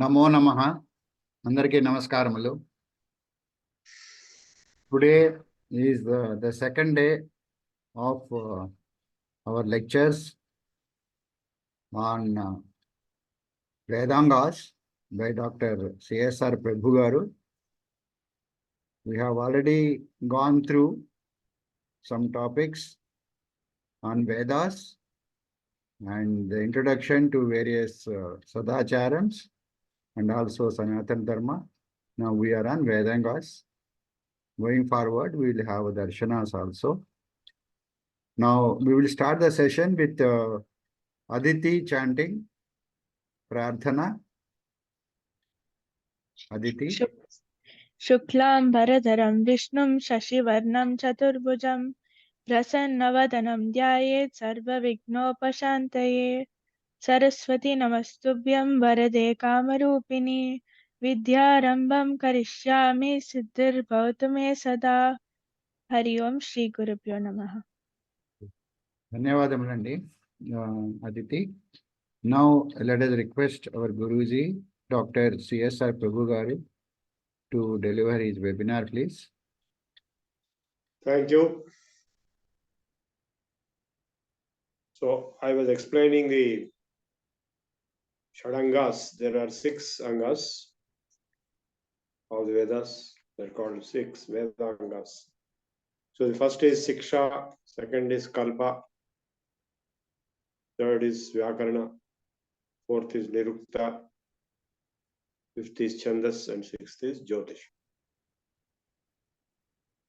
నమో నమః అందరికీ నమస్కారములు. Today is the second day of our lectures on Vedangas by Dr. CSR Prabhu garu. We have already gone through some topics on Vedas and the introduction to various Sadacharams and also Sanatana Dharma. Now we are on Vedangas. Going forward, we will have darshanas also. Now we will start the session with Aditi chanting Prarthana. Aditi. Shuklam Bharadharam Vishnum Shashivarnam Chaturbhujam Prasannavadhanam Dhyayet Sarva Vignopashantaye Saraswati Namastubhyam Varade Kamarupini Vidyarambham Karishyami Siddhir Bhautame Sada Hari Om Shri Gurubhyo Namaha. ధన్యవాదములండి Aditi. Now let us request our Guruji, Dr. CSR Prabhu garu, to deliver his webinar, please. Thank you. So I was explaining the Shadangas. There are 6 angas of the Vedas. They're called 6 Vedangas. So the first is Siksha, second is Kalpa, third is Vyakarana, fourth is Nirukta, fifth is Chandas, and sixth is Jyotish.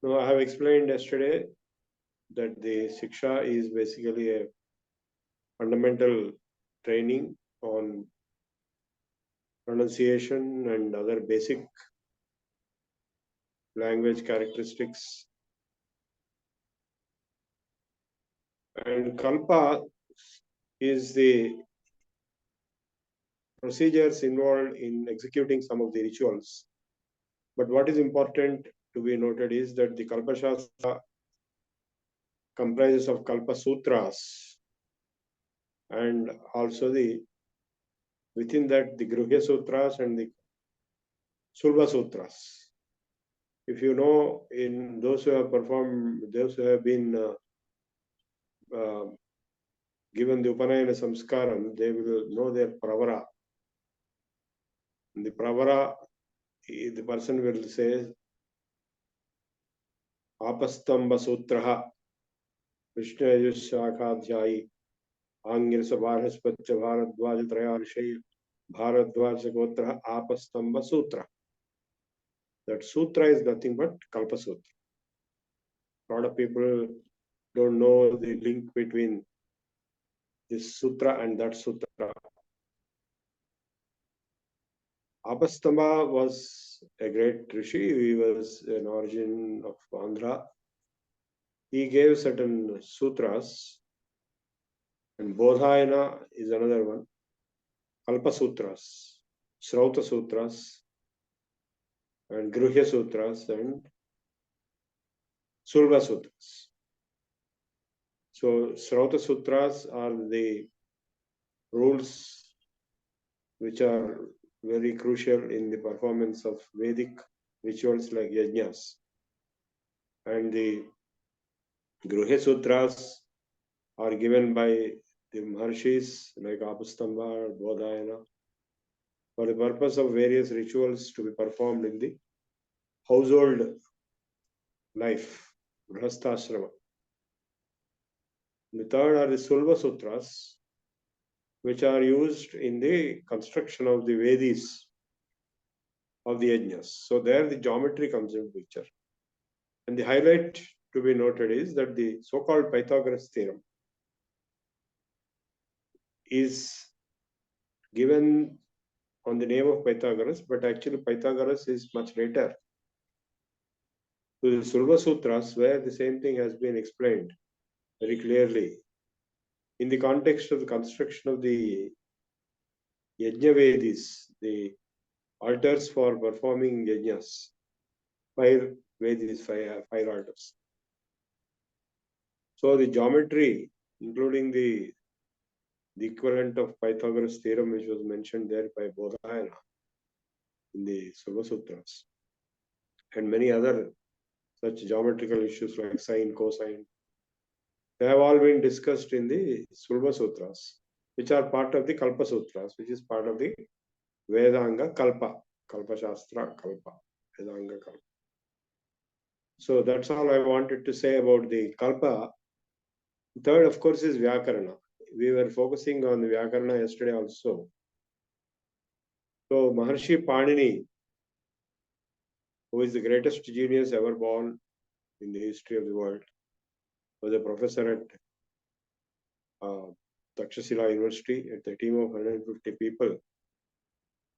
Now I have explained yesterday that the Siksha is basically a fundamental training on pronunciation and other basic language characteristics. And Kalpa is the procedures involved in executing some of the rituals. But what is important to be noted is that the Kalpa Shastra comprises of Kalpa Sutras and also within that the Gruhya Sutras and the Sulva Sutras. If you know, in those who have performed, those who have been given the Upanayana Samskaram, they will know their Pravara. The Pravara, the person will say Apastamba Sutraha Vishnu Yusakadhyayi Angirsa Bharaspacha Bharadwaja Trayarshi Bharadwaja Gotra Apastamba Sutra. That sutra is nothing but Kalpa Sutra. A lot of people don't know the link between this sutra and that sutra. Apastamba was a great rishi. He was an origin of Andhra. He gave certain sutras, and Bodhayana is another one. Kalpa Sutras, Srauta Sutras, and Gruhya Sutras, and Sulva Sutras. So Srauta Sutras are the rules which are very crucial in the performance of Vedic rituals like yajnas. And the Gruhya Sutras are given by the Maharshis like Apastamba or Bodhayana for the purpose of various rituals to be performed in the household life, Grihasthashrama. The third are the Sulva Sutras, which are used in the construction of the Vedis of the yajnas. So there the geometry comes into picture. And the highlight to be noted is that the so-called Pythagoras theorem is given on the name of Pythagoras, but actually Pythagoras is much later to the Sulva Sutras, where the same thing has been explained very clearly in the context of the construction of the Yajna Vedis, the altars for performing yajnas, 5 Vedis, 5 altars. So the geometry, including the equivalent of Pythagoras theorem, which was mentioned there by Bodhayana, in the Sulva Sutras, and many other such geometrical issues like sine, cosine. They have all been discussed in the Sulva Sutras, which are part of the Kalpa Sutras, which is part of the Vedanga Kalpa, Kalpa Shastra Kalpa, Vedanga Kalpa. So that's all I wanted to say about the Kalpa. Third, of course, is Vyakarana. We were focusing on the Vyakarana yesterday also. So Maharshi Panini, who is the greatest genius ever born in the history of the world, was a professor at Takshashila University at a team of 150 people.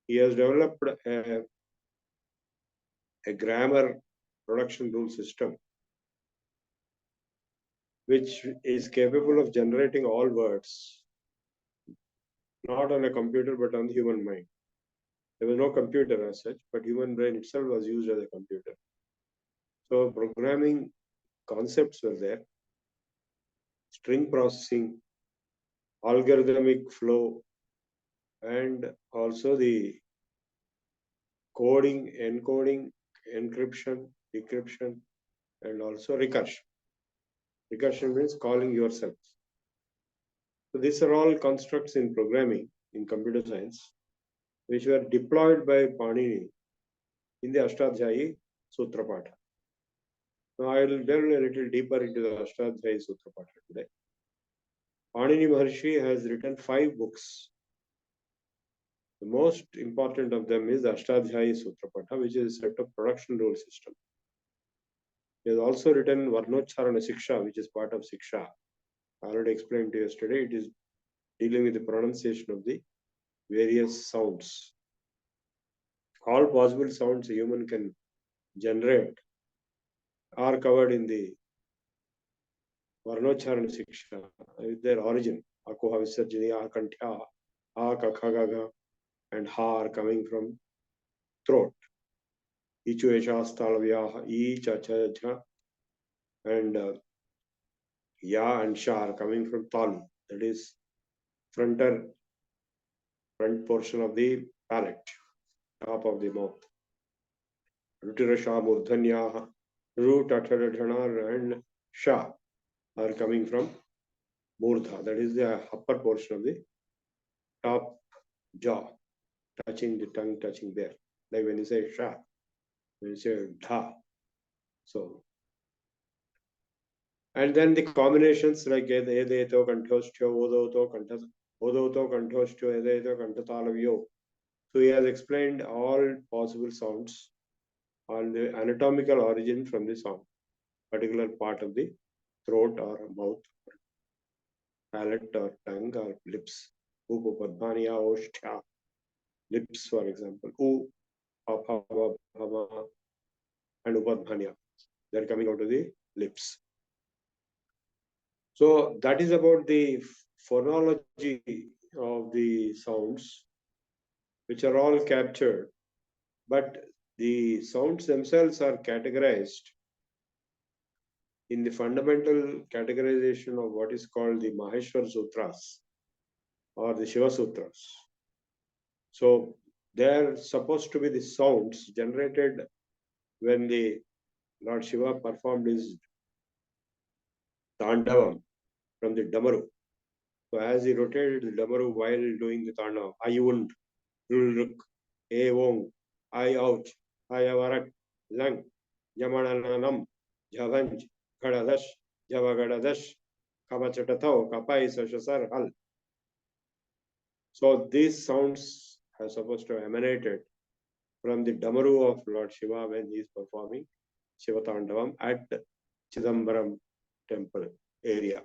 He has developed a grammar production rule system which is capable of generating all words, not on a computer but on the human mind. There was no computer as such, but human brain itself was used as a computer. So programming concepts were there, string processing, algorithmic flow, and also the coding, encoding, encryption, decryption, and also recursion. Recursion means calling yourself. So these are all constructs in programming, in computer science, which were deployed by Panini in the Ashtadhyayi Sutra Patha. Now I will delve a little deeper into the Ashtadhyayi Sutra Patha today. Panini Maharshi has written 5 books. The most important of them is the Ashtadhyayi Sutra Patha, which is a set of production rule system. He has also written Varnocharana Siksha, which is part of Siksha. I already explained to you yesterday. It is dealing with the pronunciation of the various sounds. All possible sounds a human can generate are covered in the Varnocharana Siksha with their origin. Akoha Visarjini, Akantya, Akakagaga, and Ha are coming from throat. Ichu Eshas Talavyaha, E Cha Cha Cha, and Ya and Sha are coming from Talu, that is front portion of the palate, top of the mouth. Rutira Sha Murdhanyaha, Ru Tatadhana and Sha are coming from Murdha, that is the upper portion of the top jaw, touching the tongue, touching there. Like when you say Sha, when you say Dha. So, and then the combinations like Edeto Kantostyo, Odoto Kantostyo, Edeto Kantatalavyo. So he has explained all possible sounds on the anatomical origin from the sound, particular part of the throat or mouth, palate or tongue or lips. Upu Padmaniya Oshtya, lips for example. U, Apava, Bhava, and Upadmaniya. They are coming out of the lips. So that is about the phonology of the sounds, which are all captured, but the sounds themselves are categorized in the fundamental categorization of what is called the Maheshwar Sutras or the Shiva Sutras. So they are supposed to be the sounds generated when the Lord Shiva performed his Tandavam from the Damaru. So as he rotated the Damaru while doing the Tandavam, Ayund, Rulruk, Evong, I ouch, Ayavarak, Lang, Yamananam, Javanj, Gadadash, Javagadadash, Kamachatato, Kapai, Sashasar, Hal. So these sounds are supposed to have emanated from the Damaru of Lord Shiva when he is performing Shiva Tandavam at Chidambaram temple area.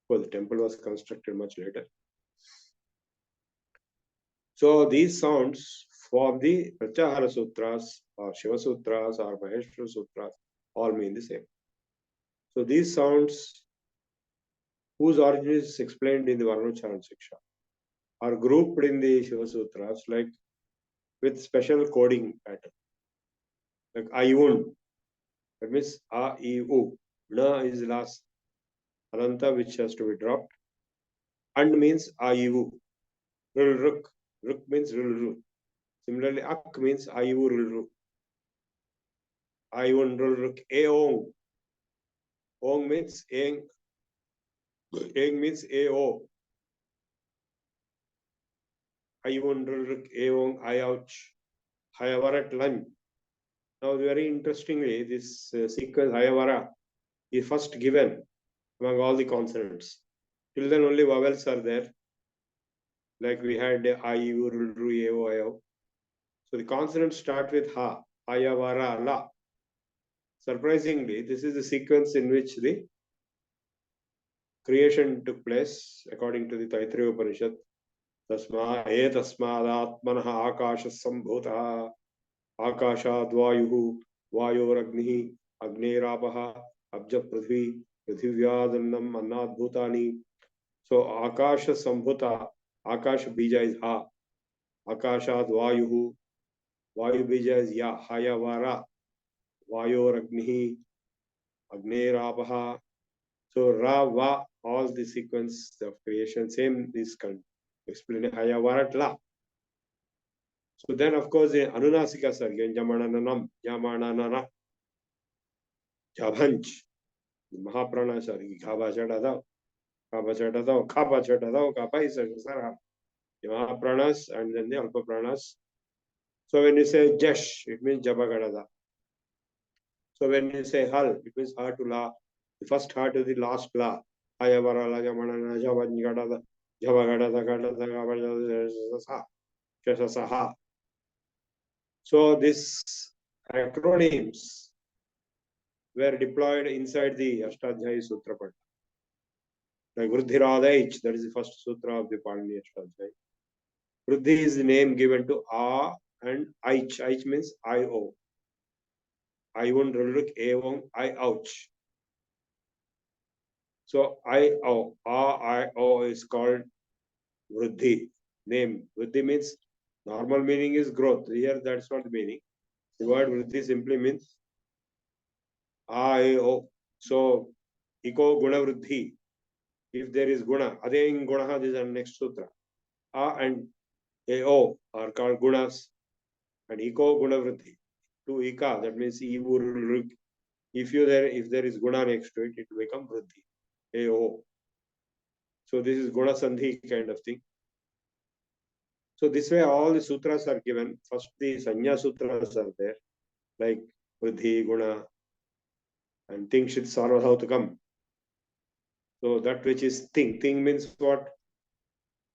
Well, the temple was constructed much later. So these sounds for the Pratyahara Sutras or Shiva Sutras or Maheshwara Sutras all mean the same. So these sounds, whose origin is explained in the Varnocharana Siksha, are grouped in the Shiva Sutras like with special coding pattern. Like Ayun, that means A, I, U. Na is last Ananta, which has to be dropped. And means A, I, U. Rul, Ruk. Ruk means Rul, Rul. Similarly, ak means ayurulru. Ayunrulruk eong. Ong means eng. Eng means ao. Ayunrulruk eong ayouch. Hayavarat lan. Now, very interestingly, this sequence Hayavara is first given among all the consonants. Till then, only vowels are there. Like we had I, U, Ru, Eo, Ayo. So the consonants start with Ha, Ayavara, La. Surprisingly, this is the sequence in which the creation took place according to the Taittiriya Upanishad. Tasma etasmadatmanaha akasha sambhuta akashad vayuhu vayoragnihi agnerapah abja prithvi prithivyadanam annad bhutani. So akasha sambhuta, akasha bija is Ha, akashad vayuhu, vayu bija is Ya, hayavara, vayoragnihi, agnerapah. So Ra, Va, all the sequence of creation, same is explained Hayavarat La. So then, of course, the Anunasika Sarga, Jamananam, Jamananana, Jabhanch, Mahaprana Sargi, Kaba Chadadao, Kaba Chadadao, Kaba Chadadao, Kaba is Sara, the Mahapranas and then the Alpa Pranas. So when you say Jash, it means Jabagadada. So when you say Hal, it means Ha to La, the first Ha to the last La. Hayavara La, Jamanana, Jabangadada, Jabagadada, Gadada, Jasasaha. So these acronyms were deployed inside the Ashtadhyayi Sutra Pad. Like Vruddhiradaich, that is the first sutra of the Panini Ashtadhyayi. Vruddhi is the name given to A and Aich. Aich means I-O. I-1 Ruluk A-1 I-Ouch. So I-O, A-I-O is called Vruddhi. Name. Vruddhi means normal meaning is growth. Here that's not the meaning. The word Vruddhi simply means I-O. So Iko Guna Vruddhi. If there is Guna, Adeng Guna, this is the next sutra. A and AO are called Gunas. And Iko Guna Vruddhi. To Ika, that means if there is Guna next to it, it will become Vruddhi. AO. So this is Guna Sandhi kind of thing. So this way all the sutras are given. First the Sanya sutras are there, like Vruddhi, Guna, and Ting Shit Sarvadhautakam. So that which is Ting. Ting means what?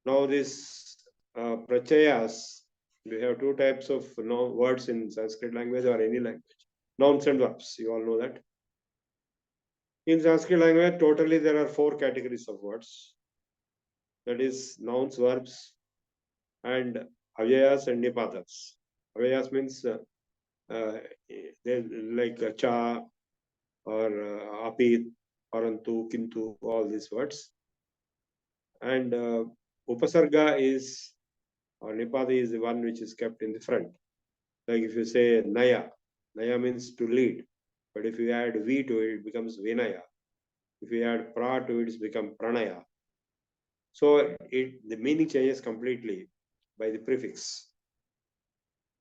Now this prachayas, we have two types of words in Sanskrit language or any language. Nouns and verbs, you all know that. In Sanskrit language, totally there are 4 categories of words. That is nouns, verbs, and avyayas and nipatas. Avyayas means like cha or apit, parantu, kintu, all these words. And upasarga is, or nipati is the one which is kept in the front. Like if you say naya, naya means to lead. But if you add V to it, it becomes vinaya. If you add pra to it, it becomes pranaya. So the meaning changes completely by the prefix.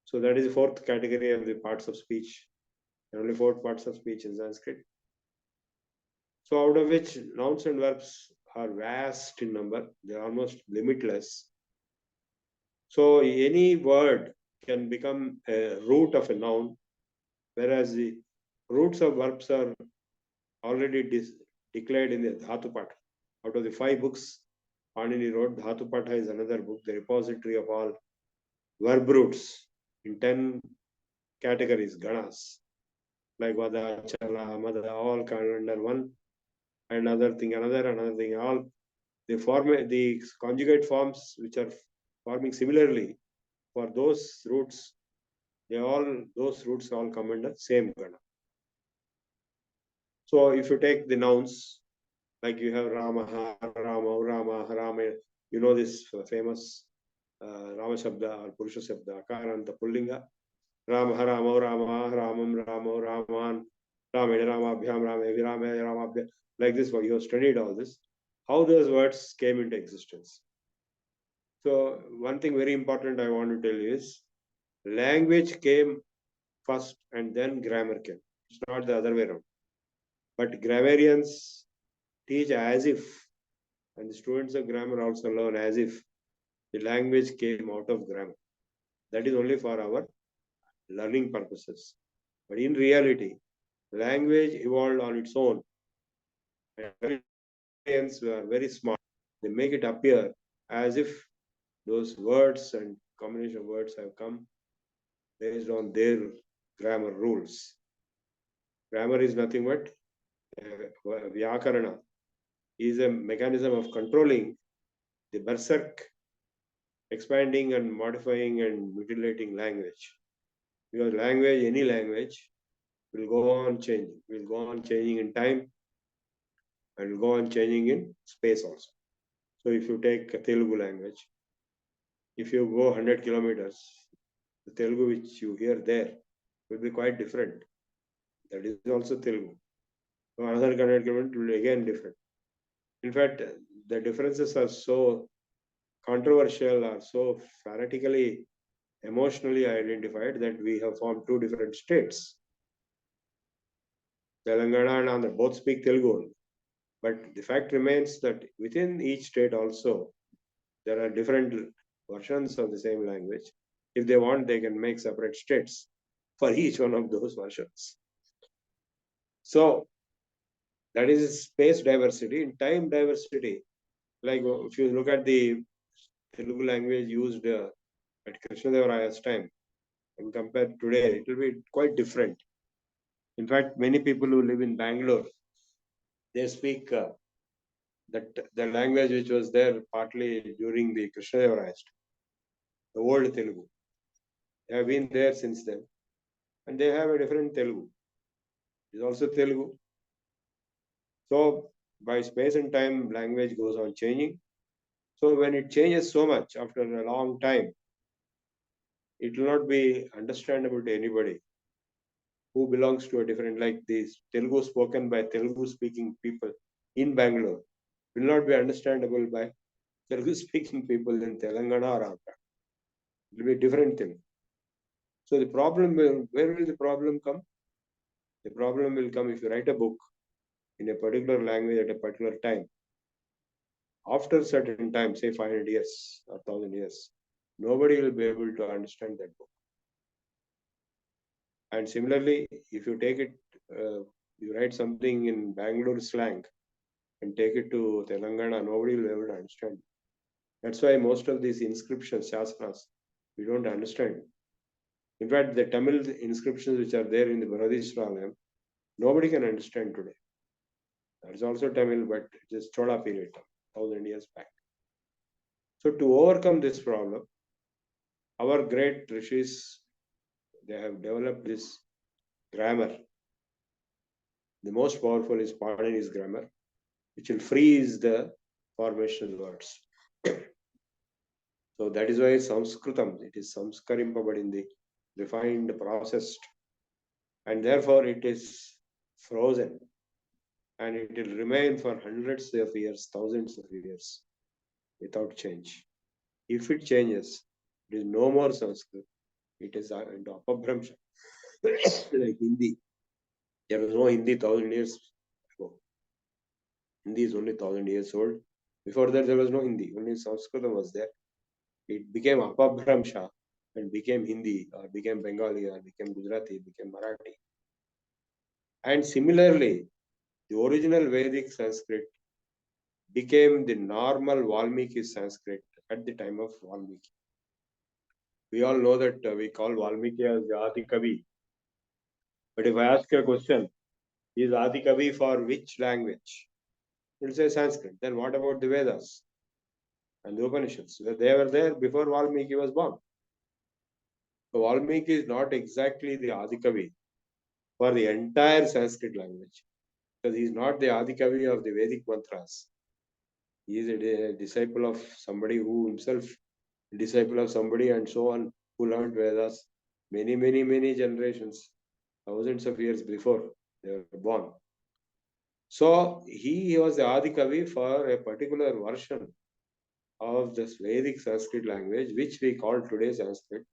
So that is the 4th category of the parts of speech. There are only 4 parts of speech in Sanskrit. So out of which nouns and verbs are vast in number. They are almost limitless. So any word can become a root of a noun, whereas the roots of verbs are already declared in the Dhatu Patha. Out of the 5 books Panini wrote, Dhatu Patha is another book, the repository of all verb roots in 10 categories, ganas, like Vada, Chala, Mada, all kind under one, and another thing, all the conjugate forms which are forming similarly for those roots, those roots all come under same gana. So if you take the nouns, like you have Rama, Rama, you know this famous Rama Shabda or Purusha Shabda, Akaranta Pullinga, Rama, Ramam, Raman, Ramena, Ramabhyam, Ramabhyam, like this, you have studied all this, how those words came into existence. So one thing very important I want to tell you is, Language came first and then grammar came. It's not the other way around. But grammarians teach as if, and the students of grammar also learn as if the language came out of grammar. That is only for our learning purposes. But in reality, language evolved on its own. And grammarians were very smart. They make it appear as if those words and combination of words have come based on their grammar rules. Grammar is nothing but Vyakarana is a mechanism of controlling the berserk, expanding and modifying and mutilating language. Because language, any language, will go on changing in time, and will go on changing in space also. So if you take a Telugu language, if you go 100 kilometers, the Telugu which you hear there will be quite different. That is also Telugu. So another 100 kilometers will be again different. In fact, the differences are so controversial, are so fanatically, emotionally identified that we have formed two different states. Telangana and Andhra both speak Telugu. But the fact remains that within each state also, there are different versions of the same language. If they want, they can make separate states for each one of those versions. So that is space diversity. In time diversity, like if you look at the Telugu language used at Krishnadevaraya's time and compared today, it will be quite different. In fact, many people who live in Bangalore, they speak that the language which was there partly during the Krishnadevaraya's time, the old Telugu. They have been there since then, and they have a different Telugu. It is also Telugu. So by space and time, language goes on changing. So when it changes so much after a long time, it will not be understandable to anybody who belongs to a different, like this Telugu spoken by Telugu speaking people in Bangalore will not be understandable by Telugu speaking people in Telangana or Andhra. It will be a different thing. So the problem will, where will the problem come? The problem will come if you write a book in a particular language at a particular time. After a certain time, say 500 years or 1000 years, nobody will be able to understand that book. And similarly, if you take it, you write something in Bangalore slang and take it to Telangana, nobody will be able to understand. That's why most of these inscriptions, shasanas, we don't understand. In fact, the Tamil inscriptions which are there in the Bharadishralayam, nobody can understand today. That is also Tamil, but it is Chola period, 1000 years back. So to overcome this problem, our great rishis, they have developed this grammar. The most powerful is Panini's grammar, which will freeze the formational words. So that is why Sanskritam, it is samskarimpabadindi, refined, processed, and therefore it is frozen, and it will remain for hundreds of years, thousands of years, without change. If it changes, it is no more Sanskrit. It is into apabhramsha, like Hindi. There was no Hindi 1000 years ago. Hindi is only 1000 years old. Before that, there was no Hindi. Only Sanskrit was there. It became apabhramsha and became Hindi, or became Bengali, or became Gujarati, became Marathi. And similarly, the original Vedic Sanskrit became the normal Valmiki Sanskrit at the time of Valmiki. We all know that we call Valmiki as the Adi Kavi. But if I ask you a question, is Adi Kavi for which language? You'll say Sanskrit. Then what about the Vedas and the Upanishads? They were there before Valmiki was born. So Valmiki is not exactly the Adi Kavi for the entire Sanskrit language, because he is not the Adi Kavi of the Vedic mantras. He is a disciple of somebody who himself, a disciple of somebody and so on, who learned Vedas many generations, thousands of years before they were born. So he was the Adi Kavi for a particular version of this Vedic Sanskrit language, which we call today Sanskrit.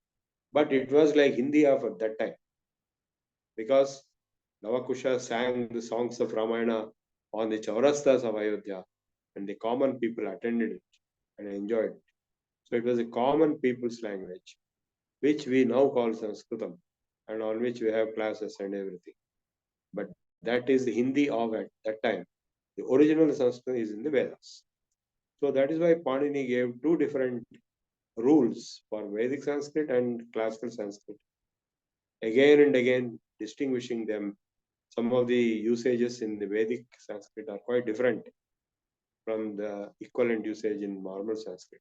But it was like Hindi of at that time, because Lavakusha sang the songs of Ramayana on the chaurastas of Ayodhya, and the common people attended it and enjoyed it. So it was a common people's language, which we now call Sanskritam, and on which we have classes and everything. But that is the Hindi of at that time. The original Sanskrit is in the Vedas. So that is why Panini gave two different rules for Vedic Sanskrit and classical Sanskrit. Again and again distinguishing them. Some of the usages in the Vedic Sanskrit are quite different from the equivalent usage in normal Sanskrit.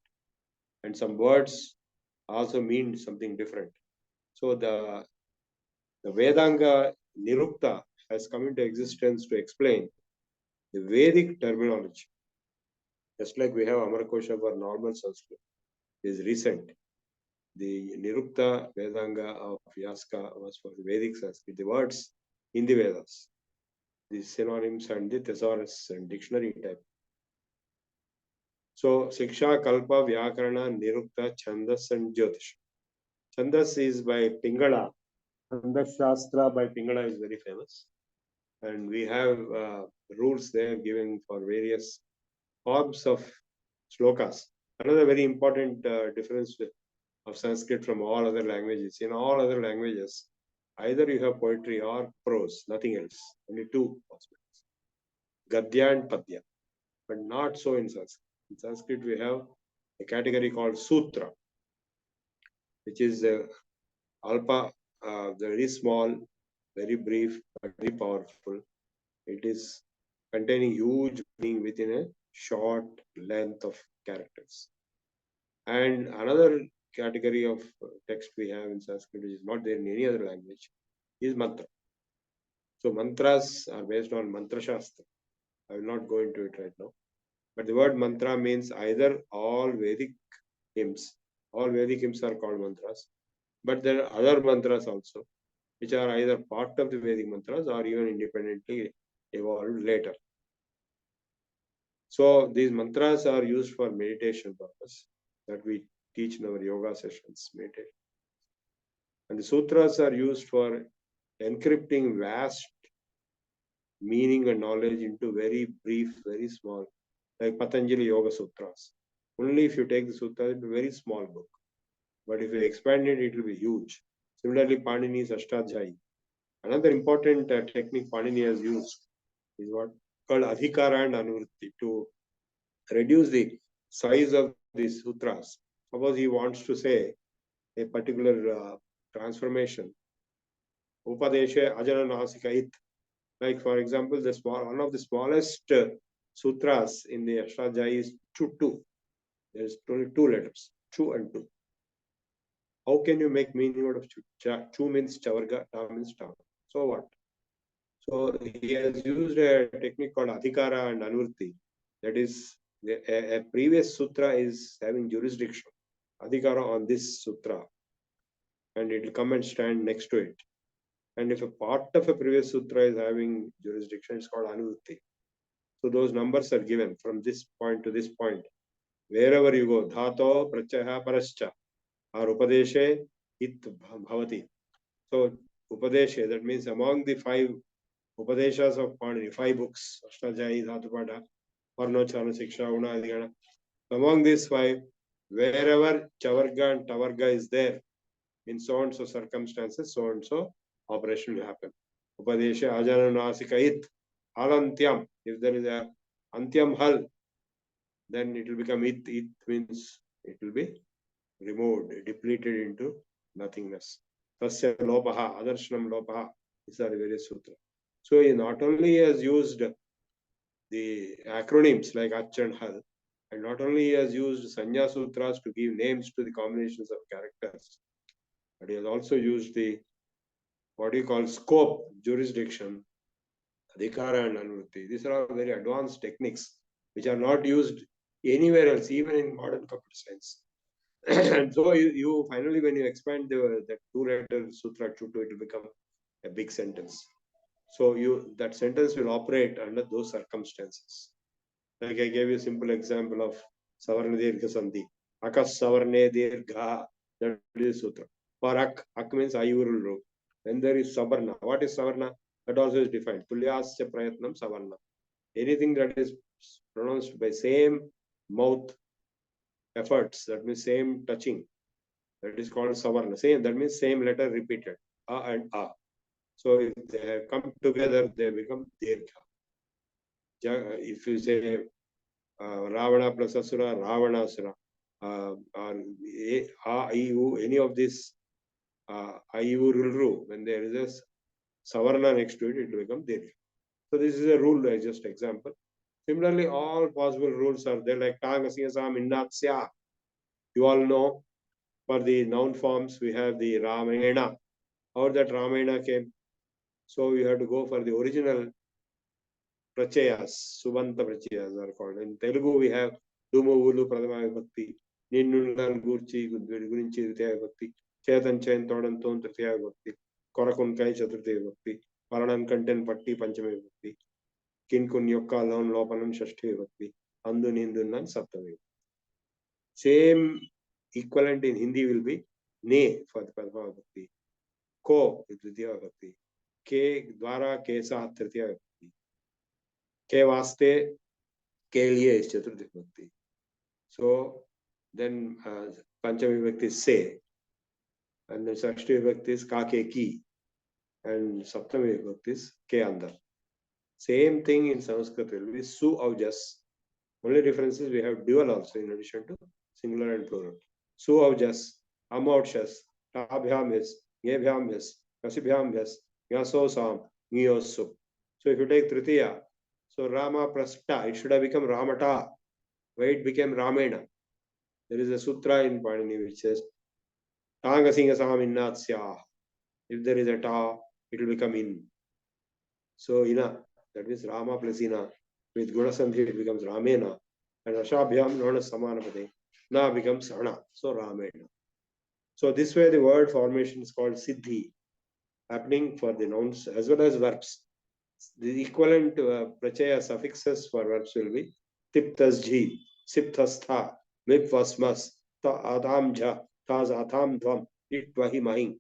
And some words also mean something different. So the Vedanga Nirukta has come into existence to explain the Vedic terminology. Just like we have Amarkosha for normal Sanskrit, is recent. The Nirukta Vedanga of Vyaska was for the Vedic Sanskrit, the words in the Vedas, the synonyms and the thesaurus and dictionary type. So Siksha, Kalpa, Vyakarana, Nirukta, Chandas and Jyotish. Chandas is by Pingala. Chandas Shastra by Pingala is very famous. And we have rules there given for various forms of shlokas. Another very important difference of Sanskrit from all other languages. In all other languages, either you have poetry or prose, nothing else. Only two possibilities, Gadya and Padya. But not so in Sanskrit. In Sanskrit, we have a category called Sutra, which is alpa, very small, very brief, but very powerful. It is containing huge meaning within a short length of characters. And another category of text we have in Sanskrit, which is not there in any other language, is mantra. So mantras are based on mantra shastra. I will not go into it right now. But the word mantra means either all Vedic hymns. All Vedic hymns are called mantras. But there are other mantras also, which are either part of the Vedic mantras or even independently evolved later. So these mantras are used for meditation purpose that we teach in our yoga sessions, meditation. And the sutras are used for encrypting vast meaning and knowledge into very brief, very small, like Patanjali Yoga Sutras. Only if you take the sutra, it will be a very small book. But if you expand it, it will be huge. Similarly, Panini's Ashtadhyayi. Another important technique Panini has used is what called Adhikara and Anuvritti to reduce the size of these sutras. Suppose he wants to say a particular transformation. Upadeshe Ajana Nasika It. Like for example, one of the smallest sutras in the Ashtadhyayi is Chuttu. There is only two letters, Chu and Tu. How can you make meaning out of Chu? Chu means Chavarga, Ta means Ta. So what? So he has used a technique called Adhikara and Anurti. That is, a previous sutra is having jurisdiction, Adhikara on this sutra, and it will come and stand next to it. And if a part of a previous sutra is having jurisdiction, it's called Anurti. So those numbers are given from this point to this point. Wherever you go, Dhato, Prachaha, Parascha, or Upadeshe, It Bhavati. So Upadeshe, that means among the 5 Upadeshas of Panini, 5 books, Ashtadhyayi, Dhatupada, Varnochana, Siksha, Una, Adhigana. Among these 5, wherever Chavarga and Tavarga is there, in so and so circumstances, so and so operation will happen. Upadesha, Ajana, Nasika, It, Halantyam. If there is a Antyam Hal, then it will become It. It means it will be removed, depleted into nothingness. Tasya Lopaha, Adarshanam Lopaha. These are various sutras. So he not only has used the acronyms like Ach and Hal, and not only he has used Sanya Sutras to give names to the combinations of characters, but he has also used the what you call scope, jurisdiction, Adhikara and Anvritti. These are all very advanced techniques which are not used anywhere else, even in modern computer science. And so you finally, when you expand that 2-letter sutra Chutu, it will become a big sentence. So that sentence will operate under those circumstances. Like I gave you a simple example of Savarna Dirgha Sandhi. Akas Savarne Dirgha, that is sutra. For ak means ayuru. Then there is savarna. What is savarna? That also is defined. Tulyasya prayatnam savarna. Anything that is pronounced by same mouth efforts, that means same touching, that is called savarna. Same, that means same letter repeated, a and a. So if they have come together, they become dirgha. If you say Ravana plus Asura, Ravanasura, or a, I, U, any of this I, U, Ru, when there is a savarna next to it, it will become dirgha. So this is a rule, just example. Similarly, all possible rules are there, like tang, asiyasam, innatsya. You all know, for the noun forms, we have the Ramayana. How that Ramayana came? So we have to go for the original prachayas, Subanta prachayas are called. In Telugu, we have Dumavulu Pradama Bhakti, Ninnundan Gurchi, Gurinchi Tritiya Bhakti, Chetan Chain Todanton Tritiya Bhakti, Korakun Kai Chaturtiya Bhakti, Paranan Kanten Patti Panchame Bhakti, Kinkun Yokka Lon Lopanam Shashti Bhakti, Andun Hindundan Saptami. Same equivalent in Hindi will be Ne for the Pradama Bhakti, Ko is Tritiya Bhakti, Ke Dwara Kesa Tritiya Bhakti, Ke Vaste Ke Liye is Chaturthi Bhakti. So then Panchami Bhakti is Se, and then Shashti Bhakti is Ka Ke Ki, and Saptami Bhakti is Ke Andar. Same thing in Sanskrit will be Su Avjas. Only difference is we have dual also in addition to singular and plural. Su Avjas, Amorshas, Tabhyam is, Gebhyam is, Kasibhyam is, Yaso Sam, Ngiyosu. So if you take Tritiya, so Rama Prasta, it should have become Ramata. Why it became Ramena? There is a sutra in Panini which says, Tanga Singa Sam Innatsya. If there is a Ta, it will become In. So Ina, that means Rama plus Ina. With Gunasandhi, it becomes Ramena. And Ashabhyam, known as Samanapade, Na becomes Ana. So Ramena. So this way the word formation is called Siddhi, happening for the nouns as well as verbs. The equivalent prachaya suffixes for verbs will be Tiptasjhi, Sipthastha, Mipvasmas, Ta Adamja, Taz Atham Dvam, Itvahi Mahing.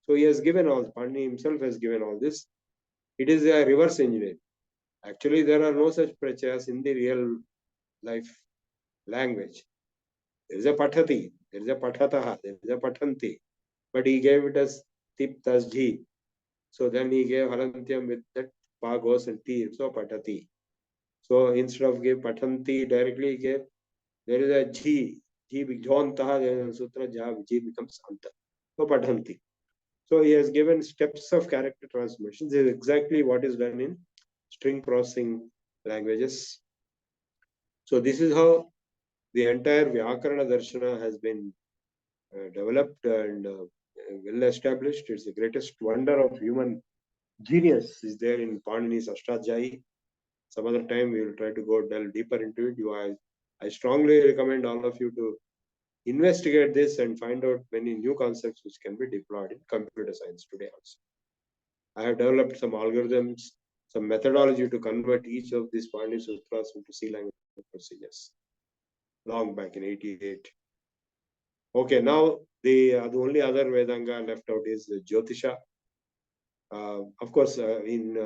So he has given all, Pandit himself has given all this. It is a reverse engineering. Actually, there are no such prachayas in the real life language. There is a Pathati, there is a Pathataha, there is a Pathanti. But he gave it as Tiptasjhi. So then he gave Halantyam with that Pa goes and T, so Patati. So instead of give Patanti directly, he gave, there is a G, Jontaha, there is a sutra, G becomes Anta. So Patanti. So he has given steps of character transformation. This is exactly what is done in string processing languages. So this is how the entire Vyakarana Darshana has been developed and well established. It's the greatest wonder of human genius is there in Panini's Ashtadhyayi. Some other time we will try to go delve deeper into it. I strongly recommend all of you to investigate this and find out many new concepts which can be deployed in computer science today also. I have developed some algorithms, some methodology to convert each of these Panini Sutras into C language procedures. Long back in '88. Okay, now the only other Vedanga left out is the Jyotisha. Of course, in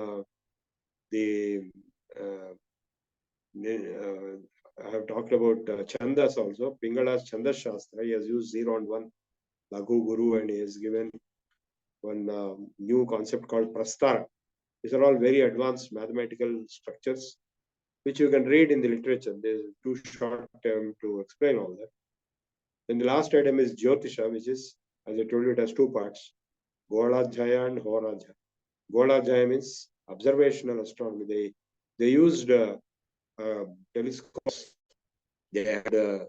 I have talked about Chandas also. Pingala's Chandas Shastra, he has used 0 and 1, Laghu Guru, and he has given one new concept called Prastara. These are all very advanced mathematical structures, which you can read in the literature. There's too short term to explain all that. Then the last item is Jyotisha, which is, as I told you, it has two parts, Goladhyaya and Horadhyaya. Goladhyaya means observational astronomy. They used telescopes, they had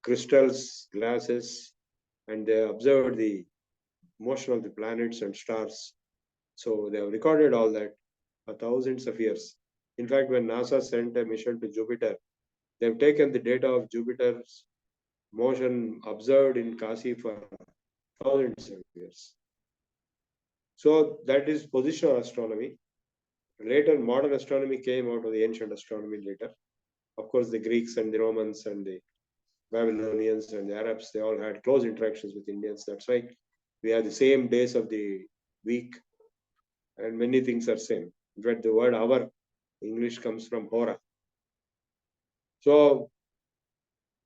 crystals, glasses, and they observed the motion of the planets and stars. So they have recorded all that for thousands of years. In fact, when NASA sent a mission to Jupiter, they've taken the data of Jupiter's motion observed in Kasi for thousands of years. So that is positional astronomy. Later, modern astronomy came out of the ancient astronomy later. Of course, the Greeks and the Romans and the Babylonians and the Arabs, they all had close interactions with Indians. That's why We have the same days of the week, and many things are same. In fact, the word hour, English comes from hora. So,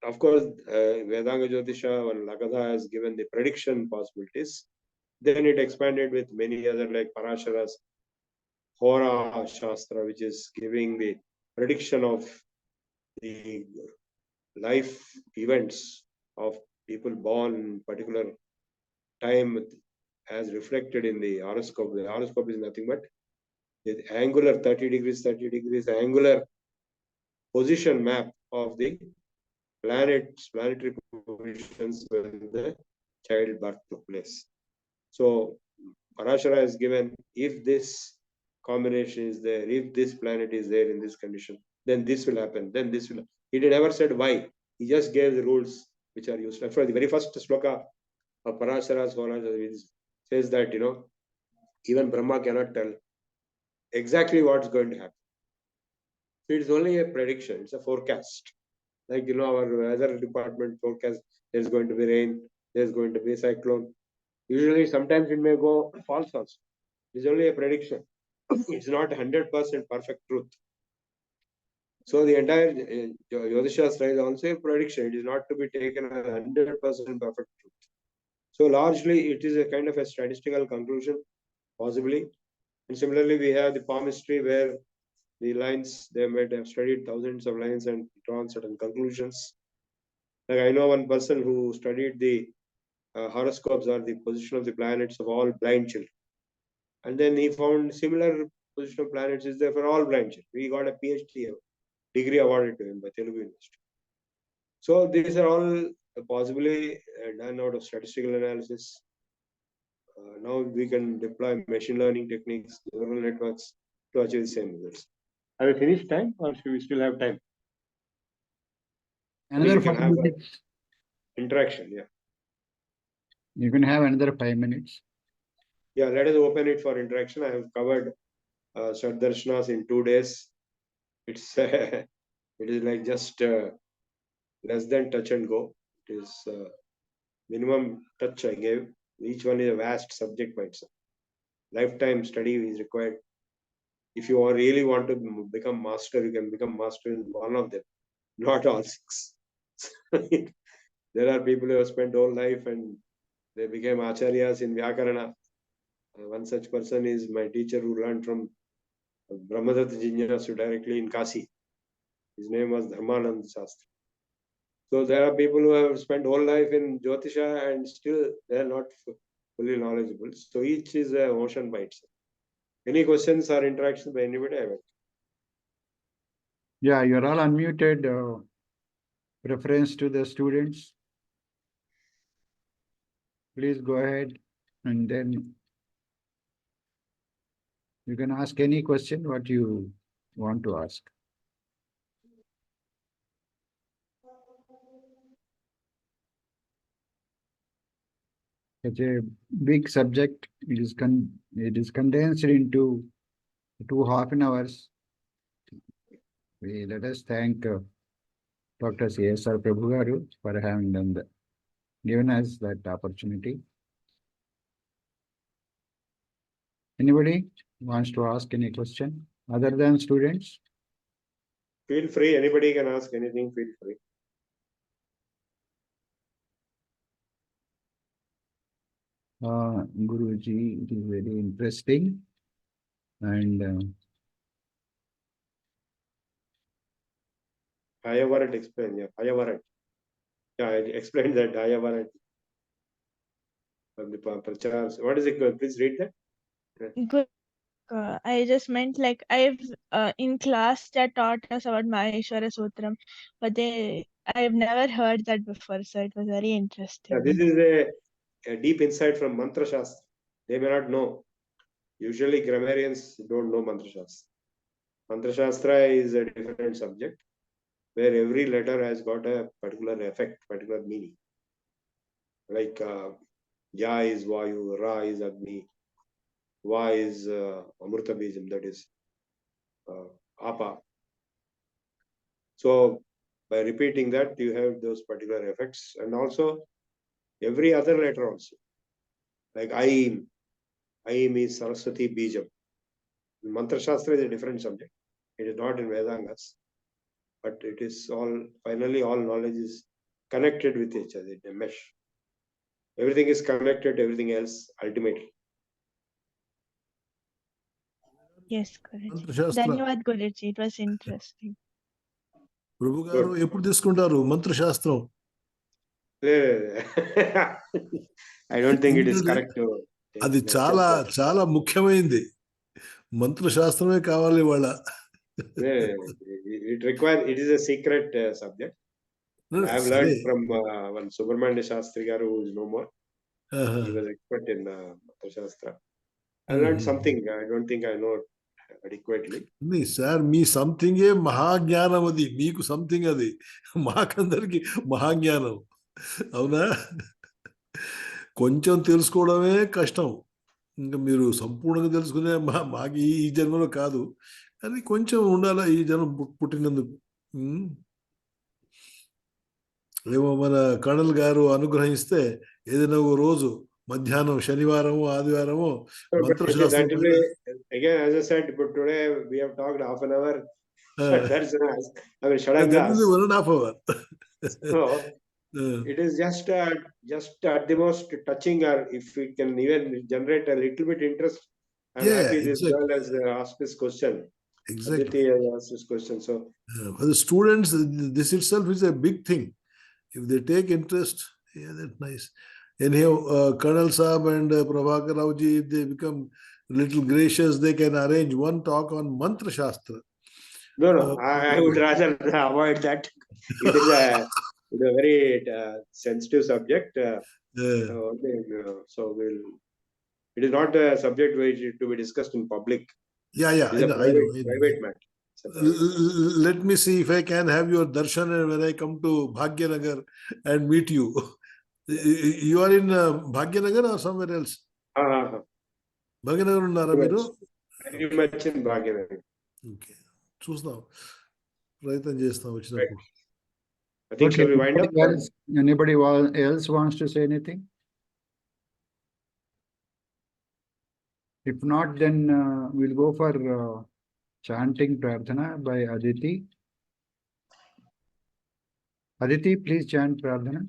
of course, Vedanga Jyotisha or Lagadha has given the prediction possibilities. Then it expanded with many other like Parashara's Hora Shastra, which is giving the prediction of the life events of people born in particular time as reflected in the horoscope. The horoscope is nothing but the angular 30 degrees angular position map of the planetary positions when the child birth took place. So Parashara has given if this combination is there, if this planet is there in this condition, then this will happen, then this will. He never said why. He just gave the rules which are used. For the very first sloka of Parashara's Hora says that, even Brahma cannot tell exactly what's going to happen. So it's only a prediction, it's a forecast. Like, our weather department forecast, there's going to be rain, there's going to be a cyclone. Usually, sometimes it may go false also. It's only a prediction. It's not 100% perfect truth. So the entire Jyotisha is also a prediction. It is not to be taken as 100% perfect truth. So largely, it is a kind of a statistical conclusion, possibly. And similarly, we have the palmistry where the lines, they might have studied thousands of lines and drawn certain conclusions. Like I know one person who studied the horoscopes or the position of the planets of all blind children. And then he found similar position of planets is there for all blind children. He got a PhD degree awarded to him by Telugu University. So these are all possibly done out of statistical analysis. Now we can deploy machine learning techniques, neural networks to achieve the same results. Have we finished time or should we still have time? Another We can 5 have minutes. interaction, yeah. You can have another 5 minutes. Yeah, let us open it for interaction. I have covered Shaddarshanas in 2 days. It's it is like just less than touch and go. It is minimum touch I gave. Each one is a vast subject by itself. Lifetime study is required. If you really want to become master, you can become master in one of them, not all 6. There are people who have spent whole life and they became acharyas in Vyakarana. One such person is my teacher who learned from Brahmadatta Jinyasu directly in Kasi. His name was Dharmanand Shastri. So there are people who have spent whole life in Jyotisha and still they are not fully knowledgeable. So each is a ocean by itself. Any questions or interactions by anybody? Yeah, you're all unmuted. Reference to the students. Please go ahead and then you can ask any question what you want to ask. It's a big subject. It is condensed into 2.5 hours. Let us thank Dr. CSR Prabhu garu for having given us that opportunity. Anybody wants to ask any question other than students? Feel free. Anybody can ask anything. Feel free. Guruji, it is very interesting. And Hayavarat explain. Yeah, Hayavarat. Yeah, I explained that Hayavarat from the Prachars. What is it? Please read that. Good. I just meant like I've in class they taught us about Maheshwara Sutram, but I've never heard that before, so it was very interesting. Yeah, this is a deep insight from Mantra Shastra. They may not know. Usually grammarians don't know Mantra Shastra. Mantra Shastra is a different subject where every letter has got a particular effect, particular meaning. Like Ya is Vayu, Ra is Agni, Va is Amrita Bijam, that is Apa. So by repeating that, you have those particular effects, and also every other letter also. like Aim. Aim is Saraswati Bijam. Mantra Shastra is a different subject. It is not in Vedangas, but it is finally all knowledge is connected with each other in a mesh. Everything is connected, everything else ultimately. Yes, Guruji. మంత్రశాస్త్ర Dhanyavad Guruji. It was interesting. ప్రభు గారు ఎప్పుడు తీసుకుంటారు మంత్రశాస్త్రం? I don't think it is correct to అది చాలా చాలా ముఖ్యమైనది. మంత్రశాస్త్రమే కావాలి వాళ్ళ. It is a secret subject. I have learned from one Subramanya Shastri garu who is no more. He was expert in Mantra Shastra. I learned something. I don't think I know it adequately. Sir మీ సంథింగే మహాజ్ఞానం, అది మీకు something, అది మాకందరికి మహాజ్ఞానం. అవునా? కొంచెం తెలుసుకోవడమే కష్టం. ఇంకా మీరు సంపూర్ణంగా తెలుసుకునే మాకు ఈ జన్మలో కాదు, కానీ కొంచెం ఉండాలా ఈ జన్మ పుట్టినందుకు. ఏమో మన కర్నల్ గారు అనుగ్రహిస్తే ఏదైనా ఓ రోజు మధ్యాహ్నం శనివారము ఆదివారము మంత్రశాస్త్రం. Again, as I said, but today we have talked half an hour. That's I mean, Shadangas. 1.5 hours. So it is just at the most touching, or if it can even generate a little bit interest. I'm happy this girl has asked this question. Exactly. Aditi has asked this question. So for the students, this itself is a big thing. If they take interest, yeah, that's nice. Anyhow, Colonel Saab and Prabhakar Rauji, if they become little gracious, they can arrange one talk on Mantra Shastra. No, I would rather avoid that. It is a very sensitive subject. So it is not a subject which is to be discussed in public. Yeah. It is private matter. Let me see if I can have your darshan when I come to Bhagyanagar and meet you. You are in Bhagyanagar or somewhere else? Bhagyanagar unnara meeru? Very much in Bhagyanagar. Okay. చూస్తాం, ప్రయత్నం చేస్తాం వచ్చినప్పుడు. I think shall we wind up? Anybody else wants to say anything? If not, then we'll go for chanting Prarthana by Aditi. Aditi, please chant Prarthana.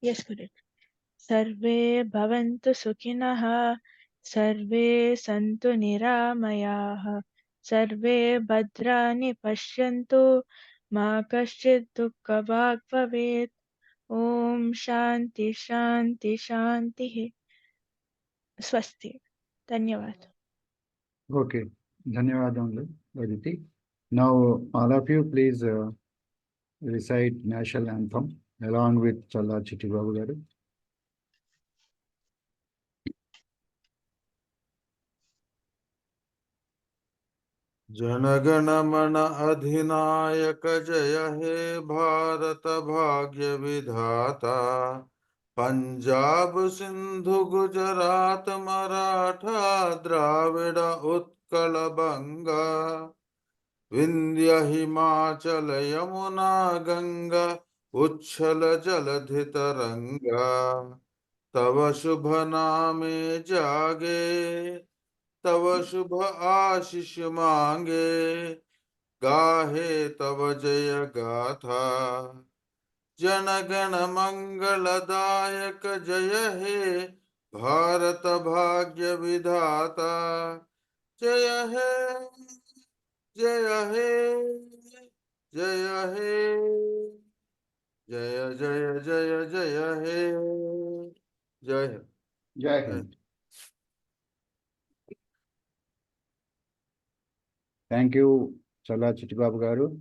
Yes, Guruji. Sarve bhavantu sukhinah, sarve santu niramayah, sarve bhadrani pashyantu, ma kaschid dukkha bhag bhavet. Om Shanti Shanti Shanti. Swasti. Dhanyavad. Okay. Dhanyavad only, Aditi. Now, all of you, please recite national anthem along with Challa Chitti Babu garu. Jana Gana Mana अधिनायक जय हे भारत भाग्य विधाता, पंजाब सिंधु गुजरात मराठा द्राविड़ उत्कल बंगा, विंध्य हिमाचल यमुना गंगा उच्छल जलधि तरंगा, तव शुभ नामे जागे तव शुभ आशीष मांगे, गाहे तव जय गाथा, जनगण मंगलदायक जय हे भारत भाग्य विधाता, जय हे जय हे जय हे जय जय जय जय हे जय Jai Hind. Thank you, Challa Chitti Babu garu.